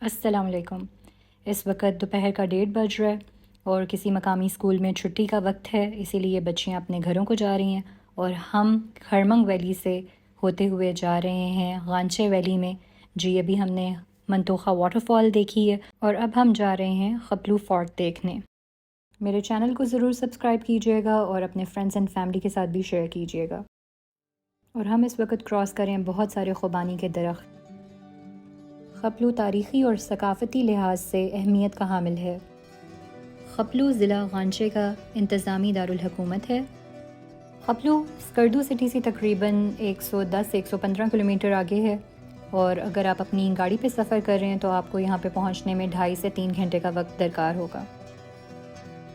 अस्सलाम वालेकुम। इस वक्त दोपहर का 1:30 बज रहा है और किसी मकामी स्कूल में छुट्टी का वक्त है, इसीलिए बच्चियां अपने घरों को जा रही हैं और हम खरमंग वैली से होते हुए जा रहे हैं गांचे वैली में। जी अभी हमने मंतोखा वाटरफॉल देखी है और अब हम जा रहे हैं खपलू फोर्ट देखने। मेरे चैनल को ज़रूर सब्सक्राइब कीजिएगा और अपने फ्रेंड्स एंड फैमिली के साथ भी शेयर कीजिएगा। और हम इस वक्त क्रॉस करें बहुत सारे खुबानी के दरख्त। खपलू तारीख़ी और सकाफ़ती लिहाज से अहमियत का हामिल है। खपलू ज़िला गांचे का इंतज़ामी दारुल हुकूमत है। खपलू स्कर्दू सिटी से तकरीबन 110-115 किलोमीटर आगे है और अगर आप अपनी गाड़ी पे सफ़र कर रहे हैं तो आपको यहाँ पे पहुँचने में 2.5 से 3 घंटे का वक्त दरकार होगा।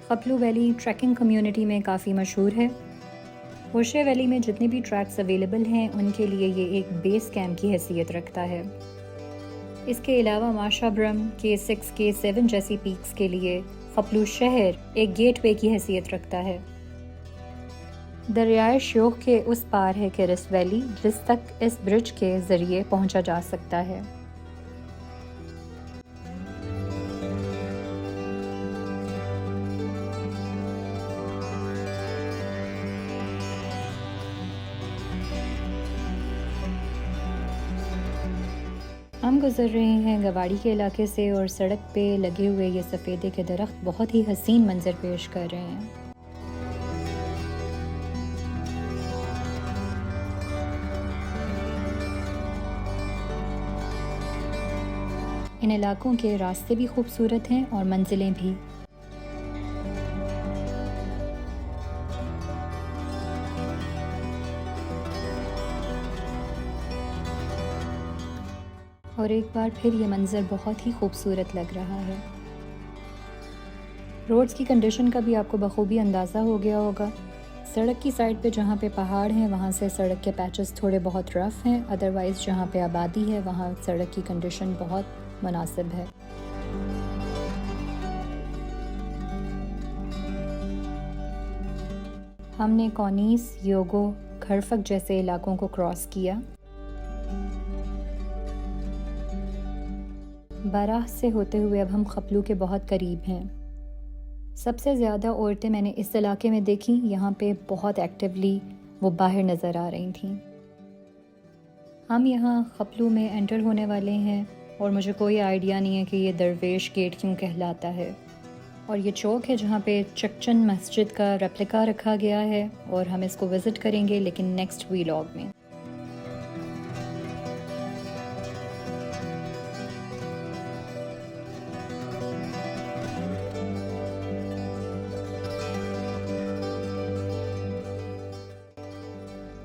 खपलू वैली ट्रैकिंग कम्युनिटी में काफ़ी मशहूर है। होशे वैली में जितने भी ट्रैक्स अवेलेबल हैं उनके लिए ये एक बेस कैंप की हैसियत रखता है। इसके अलावा माशा ब्रम K6 K7 जैसी पीक्स के लिए खपलू शहर एक गेटवे की हैसियत रखता है। दरियाए शोख के उस पार है किरिस वैली, जिस तक इस ब्रिज के ज़रिए पहुंचा जा सकता है। हम गुज़र रहे हैं गवाड़ी के इलाके से और सड़क पे लगे हुए ये सफ़ेदे के दरख्त बहुत ही हसीन मंजर पेश कर रहे हैं। इन इलाकों के रास्ते भी खूबसूरत हैं और मंजिलें भी। और एक बार फिर ये मंज़र बहुत ही खूबसूरत लग रहा है। रोड्स की कंडीशन का भी आपको बखूबी अंदाज़ा हो गया होगा। सड़क की साइड पे जहाँ पे पहाड़ हैं वहाँ से सड़क के पैचेस थोड़े बहुत रफ़ हैं, अदरवाइज़ जहाँ पे आबादी है वहाँ सड़क की कंडीशन बहुत मुनासिब है। हमने कौनीस, योगो, खरफक जैसे इलाकों को क्रॉस किया। बाराह से होते हुए अब हम खपलू के बहुत करीब हैं। सबसे ज़्यादा औरतें मैंने इस इलाके में देखी, यहाँ पे बहुत एक्टिवली वो बाहर नज़र आ रही थीं। हम यहाँ खपलू में एंटर होने वाले हैं और मुझे कोई आइडिया नहीं है कि ये दरवेश गेट क्यों कहलाता है। और ये चौक है जहाँ पे चकचन मस्जिद का रेप्लिका रखा गया है और हम इसको विज़िट करेंगे, लेकिन नेक्स्ट व्लॉग में।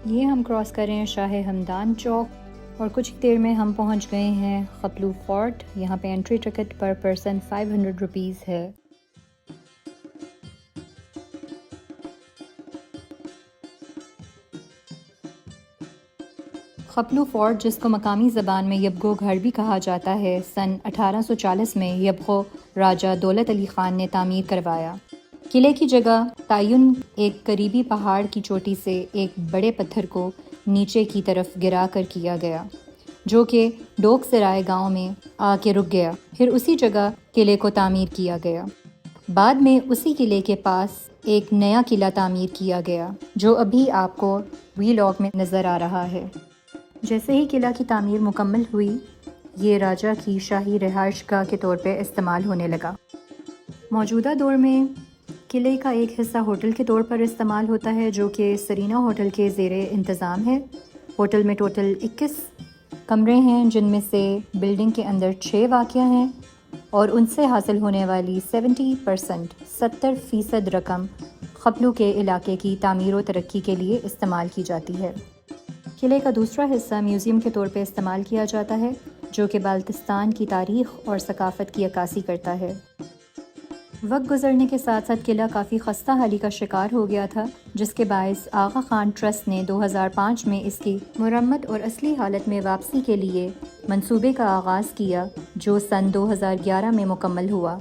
ये हम क्रॉस कर रहे हैं शाह हमदान चौक और कुछ देर में हम पहुंच गए हैं खपलू फोर्ट। यहाँ पे एंट्री टिकट पर पर्सन 500 रुपीज़ है। खपलू फोर्ट, जिसको मकामी ज़बान में यबगो घर भी कहा जाता है, सन 1840 में यबगो राजा दौलत अली ख़ान ने तामीर करवाया। किले की जगह तयन एक करीबी पहाड़ की चोटी से एक बड़े पत्थर को नीचे की तरफ गिरा कर किया गया, जो कि डोक सराय गाँव में आके रुक गया। फिर उसी जगह किले को तामीर किया गया। बाद में उसी किले के पास एक नया किला तामीर किया गया, जो अभी आपको व्लॉग में नज़र आ रहा है। जैसे ही किला की तामीर मुकम्मल हुई, ये राजा की शाही रिहाइशगाह के तौर पे इस्तेमाल होने लगा। मौजूदा दौर में किले का एक हिस्सा होटल के तौर पर इस्तेमाल होता है, जो कि सरीना होटल के ज़ेरे इंतज़ाम है। होटल में टोटल 21 कमरे हैं, जिनमें से बिल्डिंग के अंदर 6 वाक़या हैं और उनसे हासिल होने वाली 70% रकम खपलू के इलाके की तामीर व तरक्की के लिए इस्तेमाल की जाती है। किले का दूसरा हिस्सा म्यूज़ियम के तौर पे इस्तेमाल किया जाता है, जो कि बाल्टिस्तान की तारीख़ और सकाफ़त की अक्कासी करता है। वक्त गुजरने के साथ साथ किला काफ़ी खस्ता हाली का शिकार हो गया था, जिसके बायस आगा खान ट्रस्ट ने 2005 में इसकी मुरम्मत और असली हालत में वापसी के लिए मंसूबे का आगाज़ किया, जो सन 2011 में मुकम्मल हुआ।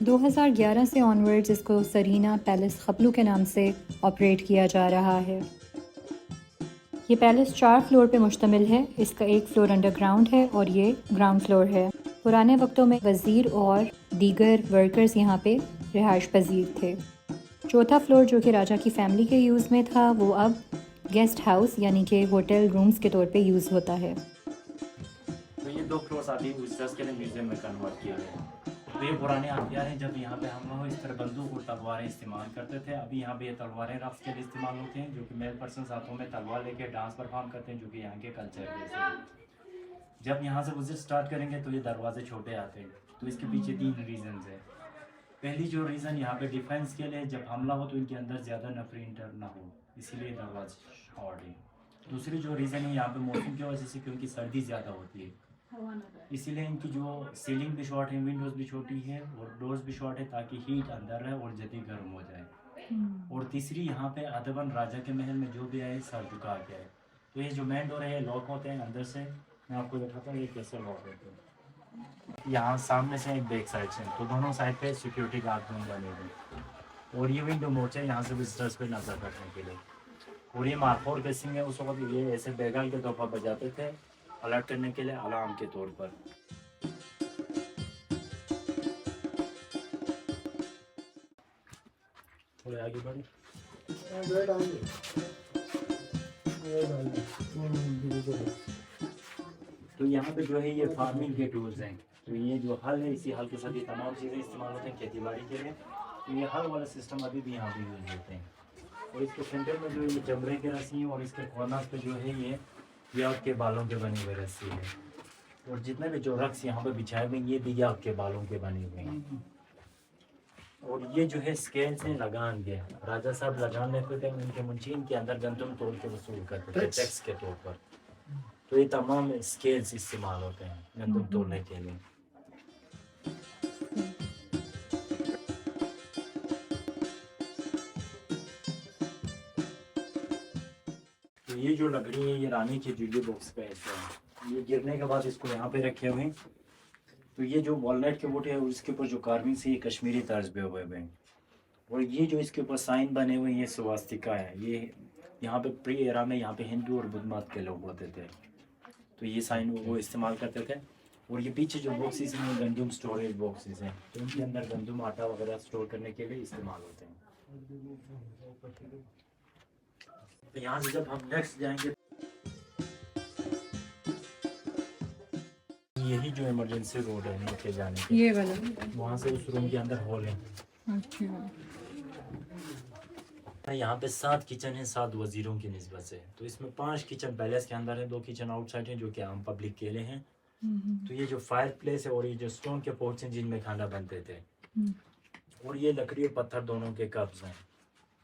2011 से ऑनवर्ड्स इसको सरीना पैलेस खपलू के नाम से ऑपरेट किया जा रहा है। ये पैलेस 4 फ्लोर पे मुश्तमिल है। इसका एक फ्लोर अंडरग्राउंड है और ये ग्राउंड फ्लोर है। पुराने वक्तों में वज़ीर और दीगर वर्कर्स यहाँ पे रिहाइश पजीर थे। चौथा फ्लोर जो कि राजा की फ़ैमिली के यूज़ में था, वो अब गेस्ट हाउस यानी कि होटल रूम्स के तौर पे यूज़ होता है। तो ये 2 फ्लोर्स अभी विजिटर्स के लिए म्यूजियम में कन्वर्ट किया गया है। तो ये पुराने हथियार हैं, जब यहाँ पे हम लोग इस तरह बंदूक और तलवारें इस्तेमाल करते थे। अभी यहाँ पे ये तलवारें रफ्स के लिए इस्तेमाल होती हैं, जो कि मेल पर्सन हाथों में तलवार लेके डांस परफॉर्म करते हैं, जो कि यहाँ के कल्चर के हिस्से हैं। जब यहाँ से विजिट स्टार्ट करेंगे तो ये दरवाजे छोटे आते हैं, तो इसके पीछे 3 रीजंस हैं। पहली जो रीज़न यहाँ पे डिफेंस के लिए, जब हमला हो तो इनके अंदर ज़्यादा नफरी इंटर ना हो, इसीलिए दरवाजे शॉर्ट है। दूसरी जो रीज़न है यहाँ पे मौसम की वजह से, क्योंकि सर्दी ज़्यादा होती है, इसीलिए इनकी जो सीलिंग भी शॉर्ट है, विंडोज़ भी छोटी है और डोर्स भी शॉर्ट है, ताकि हीट अंदर रहे और जल्दी गर्म हो जाए। और तीसरी, यहाँ पे अदबन राजा के महल में जो भी आए सर झुका के आए। तो ये जो मेन डोर है ये लॉक होते हैं अंदर से। मैं आपको दिखाता हूँ ये कैसे लॉक होते हैं। यहाँ सामने से एक बैक साइड से, तो दोनों साइड पे सिक्योरिटी गार्ड रूम बने हुए। और ये विंडो मोच है यहाँ से विजिटर्स पे नजर रखने के लिए। और ये मारफोर केसिंग है, उस वक्त ये ऐसे बैगल के तौर पर बजाते थे अलर्ट करने के लिए, अलार्म के तौर पर। थोड़े आगे बढ़े तो यहाँ पे जो है ये फार्मिंग के टूल्स हैं। तो ये जो हल है, इसी हल के साथ ये तमाम चीज़ें इस्तेमाल होते हैं खेती बाड़ी के लिए। तो ये हल वाला सिस्टम अभी भी यहाँ पे यूज होते हैं। और इसके सेंटर में जो ये चमड़े के रस्सी हैं, और इसके कॉर्नर्स पे जो है ये याक के बालों के बने हुए रस्सी है। और जितने भी जो रक्स यहाँ पे बिछाए हुए हैं, ये भी याक के बालों के बने हुए हैं। और ये जो है स्केल से लगान के, राजा साहब लगान लेते थे, उनके मुंशीन के अंदर गंदम तोल के वसूल करते थे टैक्स के तौर पर। तो ये तमाम स्केल्स इस्तेमाल होते हैं गंदम तोलने के लिए। तो ये जो लकड़ी है ये रानी के जूलियो बॉक्स का हिस्सा है। ये गिरने के बाद इसको यहाँ पे रखे हुए हैं। तो ये जो वॉलनट के बूटे है उसके ऊपर जो कार्विंग से ये कश्मीरी तर्ज पे हुए हैं। और ये जो इसके ऊपर साइन बने हुए हैं ये स्वास्तिका है। ये यहाँ पे प्री एरा में यहाँ पे हिंदू और बुद्ध मत के लोग होते थे, तो ये साइन वो इस्तेमाल करते थे। और ये पीछे जो बॉक्सेस हैं गंदम स्टोरेज बॉक्सेस हैं, तो उनके अंदर गंदम आटा वगैरह स्टोर करने के लिए इस्तेमाल होते हैं। तो यहाँ से जब हम नेक्स्ट जाएंगे, यही जो इमरजेंसी रोड है नीचे जाने के, ये वाला वहाँ से उस रूम के अंदर हॉल है। अच्छा। यहाँ पे 7 किचन है 7 वजीरों की निस्बत से। तो इसमें 5 किचन पैलेस के अंदर है, 2 किचन आउटसाइड है जो कि आम पब्लिक के लिए हैं। तो ये जो फायर प्लेस है और ये जो स्टोन के पोट्स हैं जिनमें खाना बनते थे। और ये लकड़ी और पत्थर दोनों के कब्ज हैं।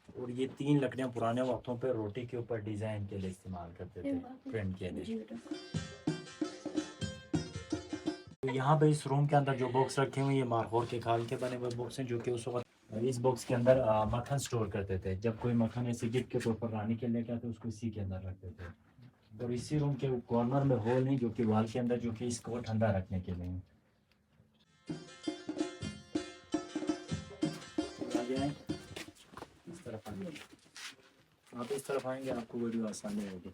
और ये 3 लकड़ियाँ पुराने वक्तों पे रोटी के ऊपर डिजाइन के लिए इस्तेमाल करते थे, प्रिंट के लिए। तो यहाँ पे इस रूम के अंदर जो बॉक्स रखे हुए हैं ये मारहोर के खाल के बने हुए बॉक्स हैं, जो कि उस वक्त इस बॉक्स के अंदर मक्खन स्टोर करते थे। जब कोई मक्खन ऐसे गिफ्ट के तौर पर रानी के लेके आते उसको इसी के अंदर रखते थे। और इसी रूम के कॉर्नर में होल है जो कि वाल के अंदर, जो कि इसको ठंडा रखने के लिए। इस तरफ आएंगे, आप इस तरफ आएंगे आपको वीडियो आसानी होगी।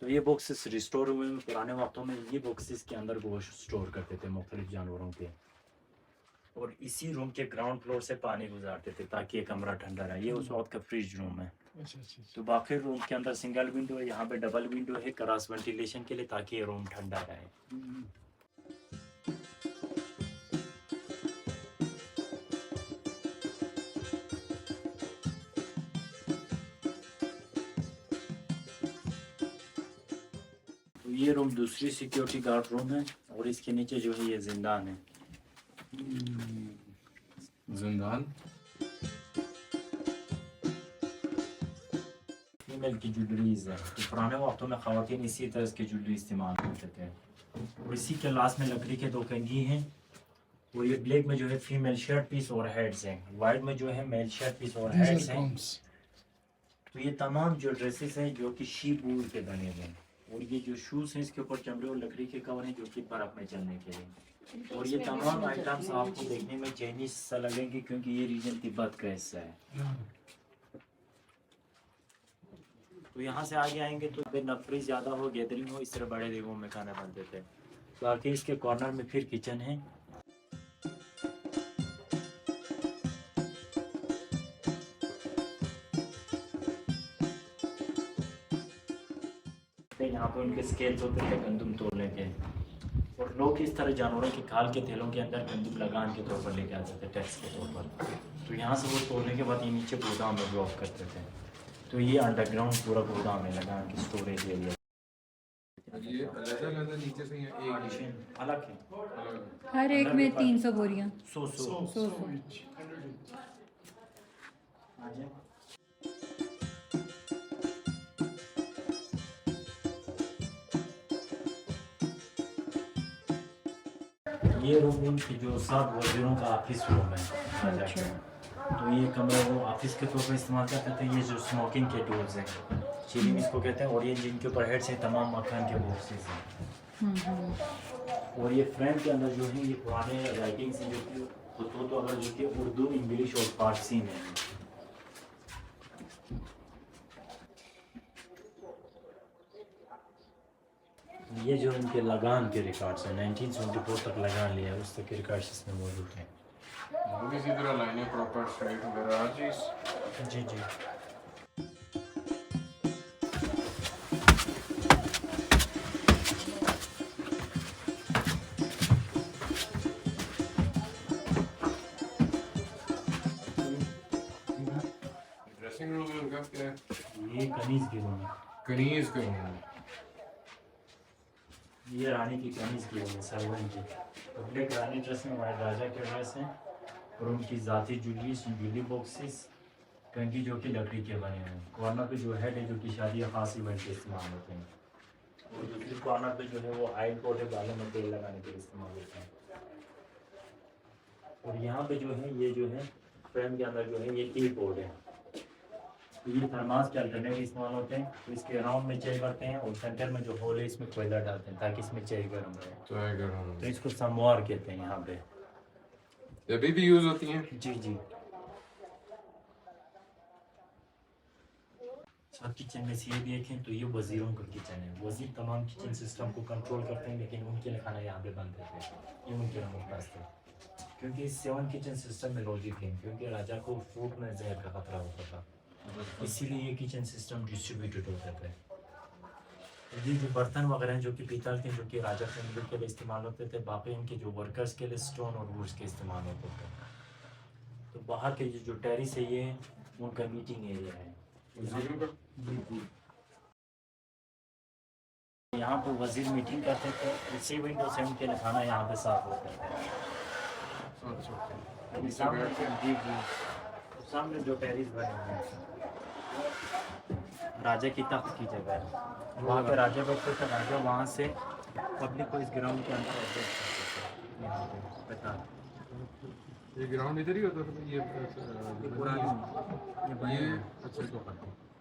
तो ये बॉक्सेस रिस्टोर हुए हैं। पुराने वक्तों में ये बॉक्सेस के अंदर गोश्त स्टोर करते थे मुख्तलिफ जानवरों के। और इसी रूम के ग्राउंड फ्लोर से पानी गुजारते थे ताकि ये कमरा ठंडा रहे। ये उस वक्त का फ्रिज रूम है। तो बाकी रूम के अंदर सिंगल विंडो है, यहाँ पे डबल विंडो है क्रॉस वेंटिलेशन के लिए, ताकि ये रूम ठंडा रहे। तो ये रूम दूसरी सिक्योरिटी गार्ड रूम है। और इसके नीचे जो है ये जिंदान है। जिंदान फीमेल की ज्वेलरीज है। तो पुराने वक्तों में ख़वातीन इसी तरह की ज्वेलरी इस्तेमाल करते थे। और इसी के लास्ट में लकड़ी के 2 कंघी हैं। और ये ब्लैक में जो है फीमेल शर्ट पीस और हेड्स हैं, वाइट में जो है मेल शर्ट पीस और हेड्स हैं। तो ये तमाम जो ड्रेसेस हैं जो कि शीप वूल के बने हुए हैं। और ये जो शूज़ हैं इसके ऊपर चमड़े और लकड़ी के कवर हैं जो कि बर्फ़ में चलने के लिए। और ये तमाम आइटम्स आपको देखने में चाइनीज सा लगेंगे क्योंकि ये रीजन तिब्बत का हिस्सा है। तो यहाँ से आगे आएंगे तो नफरी ज़्यादा हो, गैदरिंग हो, इस तरह बड़े देगों में खाना बनते थे। बाकी इसके कॉर्नर में फिर किचन है। यहाँ पे उनके स्केल्स होते थे गंदम तोड़ने के, और लोग इस तरह जानवरों के खाल के थैलों के अंदर गंदम लगान के तौर पर लेके आते थे टैक्स के तौर पर। तो यहाँ से वो तोड़ने के बाद ये नीचे गोदाम में ड्रॉप करते थे। तो ये अंडरग्राउंड पूरा गोदाम है लगान की स्टोरेज एरिया। ये अलग नीचे से एक अलग है, हर एक में 300 बोरियाँ। 100 ये रूम उनकी जो 7 वजीरों का ऑफिस रूम है राजा का। तो ये कमरा वो ऑफिस के तौर पर इस्तेमाल करते थे। ये जो स्मोकिंग के टूल्स हैं, चिलिंग इसको कहते हैं, और ये जिनके ऊपर हेड से तमाम मक्खन के बॉक्सेस हैं। और ये फ्रेम के अंदर जो है ये पुराने राइटिंग्स हैं जो कि खतूत अगर जो कि उर्दू, इंग्लिश और फारसी में हैं। ये जो इनके लगान के रिकॉर्ड्स हैं 1974 तक लगान लिया है, उस तक के रिकॉर्ड्स इसमें मौजूद हैं। वो भी इसी तरह लाइनें प्रॉपर स्ट्रेट वगैरह हर चीज़। जी जी। ड्रेसिंग रूम में उनका क्या है? ये कनीज की रूम है। कनीज का रूम है। ये रानी की कमीज की है सर्वेंट की। पब्लिक रानी ड्रेस में वाइट राजा के ड्रेस हैं, और उनकी ज़ाती जूली बॉक्सेस कंगी जो कि लकड़ी के बने हैं। कॉर्नर पे जो हेड है जो कि शादी या खास इवेंट के इस्तेमाल होते हैं, और दूसरी कॉर्नर पे जो है वो आयल कोट है, बालों में तेल लगाने के लिए इस्तेमाल होते हैं। और यहाँ पे जो है ये जो है फ्रेम के अंदर जो है ये टी पोर्ट है। तो ये थर्मास के अल्टरनेटिव इस्तेमाल होते हैं। तो इसके राउंड में चाय करते हैं, और सेंटर में जो होल है इसमें कोयला डालते हैं ताकि इसमें चाय गर्म रहे। चाय गर्म। तो इसको समवार कहते हैं यहाँ पे। ये अभी भी यूज़ होती हैं? जी जी। सब किचन में से ये देखें तो ये वजीरों का किचन है। वजीर तमाम किचन सिस्टम को कंट्रोल करते हैं, लेकिन उनके लिए खाना यहाँ पे बनते थे। ये उनके नमूनास थे, क्योंकि इस 7 किचन सिस्टम में लॉजिक है, क्योंकि राजा को फूड में जहर का खतरा होता था, इसीलिए ये किचन सिस्टम डिस्ट्रीब्यूटेड होते थे। ये जो बर्तन वगैरह हैं जो कि पीतल के, जो कि राजा फैमिली के लिए इस्तेमाल होते थे, बाकी इनके जो वर्कर्स के लिए स्टोन और वुड्स के इस्तेमाल होते थे। तो बाहर के जो टेरिस है ये उनका मीटिंग एरिया है। यहाँ पे वजीर मीटिंग करते थे। इसी विंडो से उनके लिए खाना यहाँ पे साफ होता है। जी जी। सामने जो टेरिस बने हुए हैं राजा की तख्त की जगह है, वहाँ पे राजा बैठते थे। राजा वहाँ से पब्लिक को इस ग्राउंड के अंदर एडजस्ट करते थे। यहाँ पे बता ये ग्राउंड इधर ही होता था? ये पुरानी ये अच्छा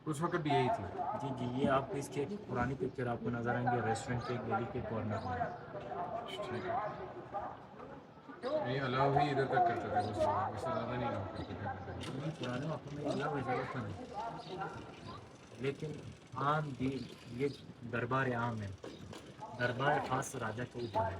उस वक्त भी यही थी? जी जी। ये आपको इसके पुरानी पिक्चर आपको नजर आएंगे रेस्टोरेंट के गली के कॉर्नर में। ये अलाउ ही इधर तक करते थे, बस इससे ज़्यादा नहीं अलाउ करते थे। पुराने वक्त में अलाउ इजाज़त नहीं, लेकिन आम भी ये दरबार आम है, दरबार खास राजा के ऊपर है।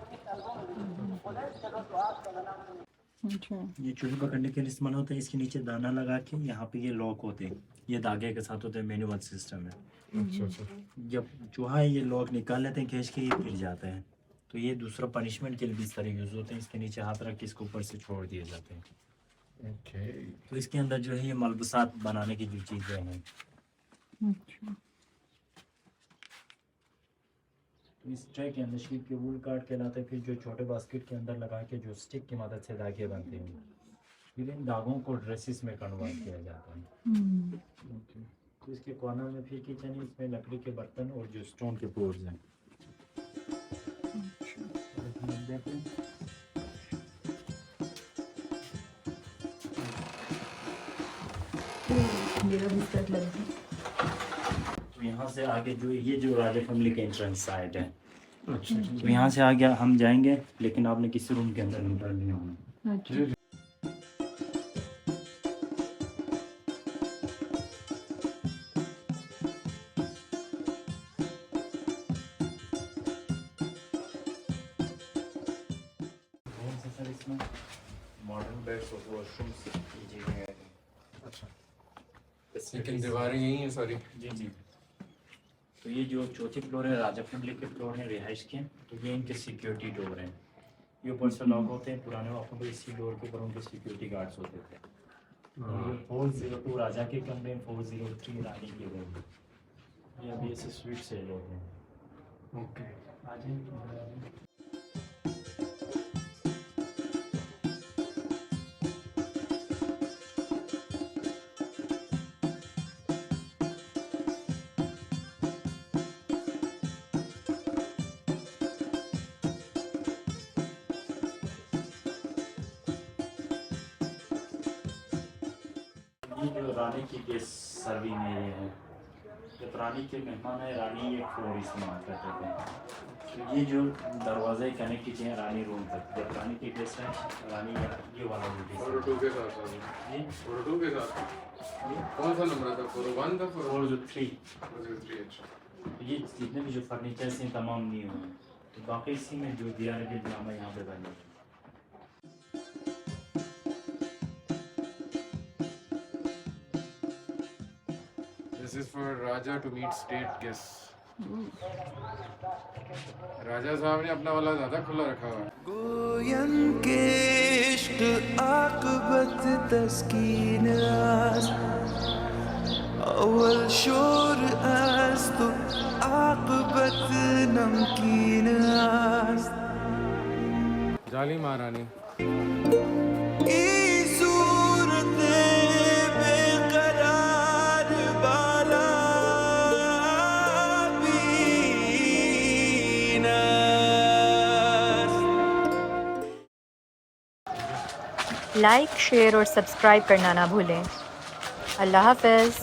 ये चूल्हे पकड़ने के लिए इस्तेमाल होता है। इसके नीचे दाना लगा के यहाँ पे ये लॉक होते हैं, ये धागे के साथ होते हैं, मैनुअल सिस्टम है। अच्छा। जब चूहा है ये लॉक निकाल लेते हैं खींच के, ये गिर जाता है। तो ये दूसरा पनिशमेंट के लिए भी इस तरह यूज़ होते हैं। इसके नीचे हाथ रख के इसको ऊपर से छोड़ दिए जाते हैं। ओके। तो इसके अंदर जो है ये मलबसात बनाने की जो चीज़ें हैं, तो इस ट्रे के अंदर शीट के वूल काट के लाते हैं, फिर जो छोटे बास्केट के अंदर लगा के जो स्टिक की मदद से धागे बनते हैं, फिर इन धागों को ड्रेसेस में कन्वर्ट किया जाता है। तो इसके कॉर्नर में फिर किचन है, इसमें लकड़ी के बर्तन और जो स्टोन के पोर्स हैं। मेरा बिस्तर लग गया। तो यहाँ से आगे जो ये जो राजा फैमिली का एंट्रेंस साइड है, अच्छा। तो यहाँ से आगे हम जाएंगे, लेकिन आपने किसी रूम के अंदर एंटर नहीं होना। अच्छा। सर इसमें मॉडर्न बेड्स और वॉशरूम्स जी हैं। अच्छा, लेकिन दीवारें यही हैं सारी। जी जी। तो ये जो चौथी फ्लोर है राजा फैमिली के फ्लोर हैं रिहाइश के, तो ये इनके सिक्योरिटी डोर हैं। ये ऊपर से लॉक होते हैं, पुराने वक्त में इसी डोर के ऊपर उनके सिक्योरिटी गार्ड्स होते थे। और ये 402 राजा के कमरे, 403 रानी के रूम। ये अभी ऐसे स्वीट सेल होते हैं। ओके, आ जाइए। ये जो रानी की गेस्ट सर्विंग एरिया है, जब रानी के मेहमान है रानी एक फ्लोर इस्तेमाल करते थे। तो ये जो दरवाजे कनेक्ट किए हैं रानी रूम तक, जब रानी के गेस्ट है रानी ये वाला रूम 402 के साथ जी 402 के साथ कौन सा नंबर था? 401 था? 403। 403। अच्छा, ये जितने भी जो फर्नीचर हैं तमाम नहीं हुए, तो बाकी इसी में जो दिया है ड्रामा यहाँ पे बने। This is for raja to meet state guest. राजा साहब ने अपना वाला ज्यादा खुला रखा हुआ है। गोयन के इश्क आकबत तस्कीन आस अव्वल शोर आस तो आकबत नमकीन आस जाली महारानी। ई सूरते बेकरार बाला लाइक शेयर और सब्सक्राइब करना ना भूलें। अल्लाह हाफ़िज़।